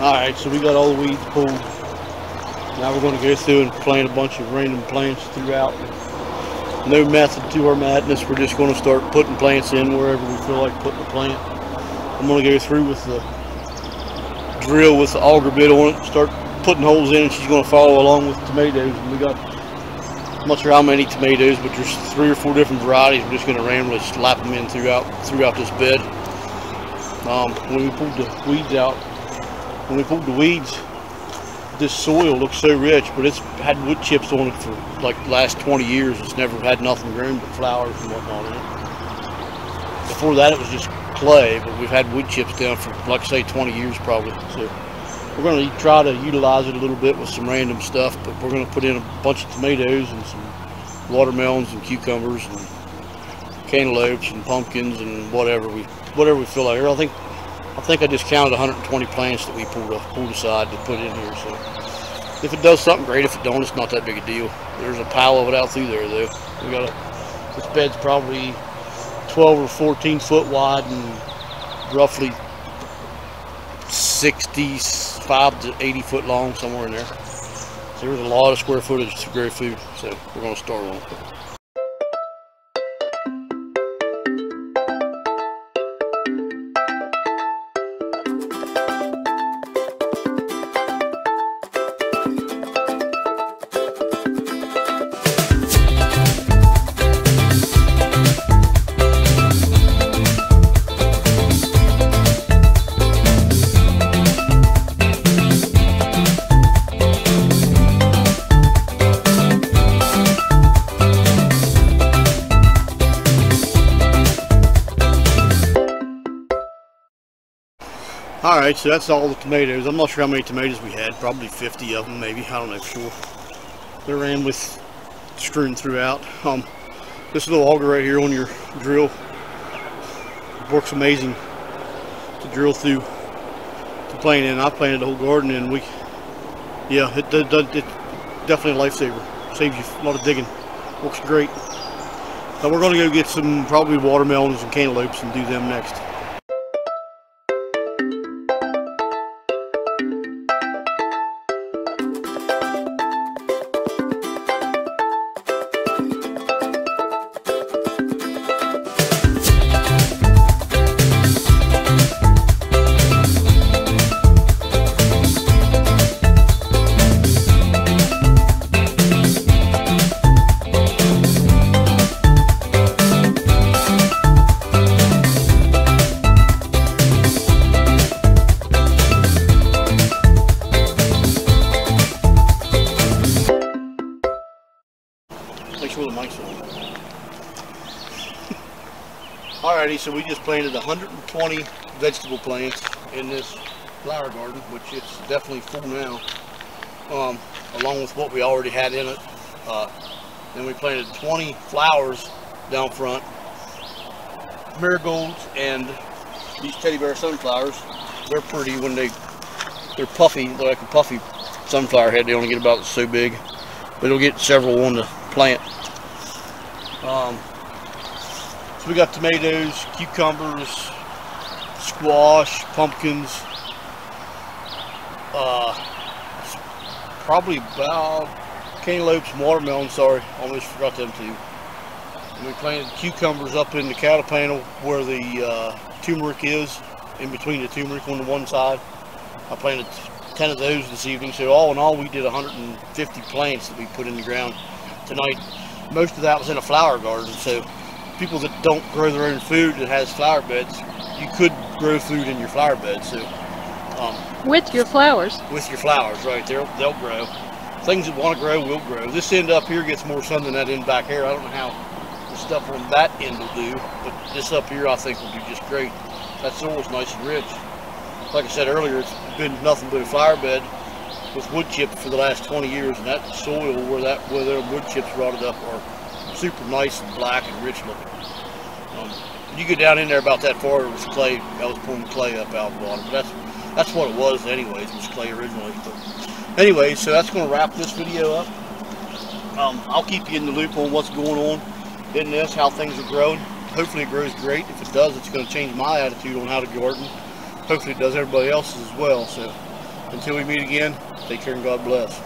Alright, so we got all the weeds pulled. Now we're going to go through and plant a bunch of random plants throughout. No method to our madness. We're just going to start putting plants in wherever we feel like putting a plant. I'm going to go through with the drill with the auger bit on it, start putting holes in, and she's going to follow along with tomatoes. And we got, I'm not sure how many tomatoes, but there's 3 or 4 different varieties. We're just going to randomly slap them in throughout this bed. When we pulled the weeds out, this soil looks so rich, but it's had wood chips on it for like the last 20 years. It's never had nothing grown but flowers and whatnot in it. Before that, it was just clay, but we've had wood chips down for, like I say, 20 years probably. So we're going to try to utilize it a little bit with some random stuff, but we're going to put in a bunch of tomatoes and some watermelons and cucumbers and cantaloupes and pumpkins and whatever we feel like. I think I just counted 120 plants that we pulled aside to put in here. So if it does something, great. If it don't, it's not that big a deal. There's a pile of it out through there though. This bed's probably 12 or 14 foot wide and roughly 65 to 80 foot long, somewhere in there. So there's a lot of square footage to grow food. So we're going to start on it. Alright, so that's all the tomatoes. I'm not sure how many tomatoes we had. Probably 50 of them, maybe. I don't know for sure. They're ran with strewn throughout. This little auger right here on your drill works amazing to drill through to plant in. I planted the whole garden, and it's definitely a lifesaver. Saves you a lot of digging. Works great. But we're going to go get some probably watermelons and cantaloupes and do them next. Make sure the mic's on. Alrighty, so we just planted 120 vegetable plants in this flower garden, which it's definitely full now, along with what we already had in it. Then we planted 20 flowers down front, marigolds, and these teddy bear sunflowers. They're pretty when they're puffy. They're like a puffy sunflower head. They only get about so big, but it'll get several on the plant. So we got tomatoes, cucumbers, squash, pumpkins, probably about cantaloupes and watermelons. Sorry, almost forgot them too. And we planted cucumbers up in the cattle panel where the turmeric is, in between the turmeric on the one side. I planted 10 of those this evening. So all in all, we did 150 plants that we put in the ground tonight. Most of that was in a flower garden, so people that don't grow their own food that has flower beds, you could grow food in your flower bed. So with your flowers. With your flowers, right? They'll grow. Things that want to grow will grow. This end up here gets more sun than that end back here. I don't know how the stuff on that end will do, but this up here I think will do just great. That soil's nice and rich. Like I said earlier, it's been nothing but a flower bed with wood chips for the last 20 years, and that soil where the wood chips rotted up are super nice and black and rich looking. You get down in there about that far, it was clay. I was pulling clay up out of the water, but that's what it was anyways. It was clay originally. But anyway, so that's going to wrap this video up. I'll keep you in the loop on what's going on in this, how things are growing. Hopefully it grows great. If it does, it's going to change my attitude on how to garden. Hopefully it does everybody else's as well. So Until we meet again, take care and God bless.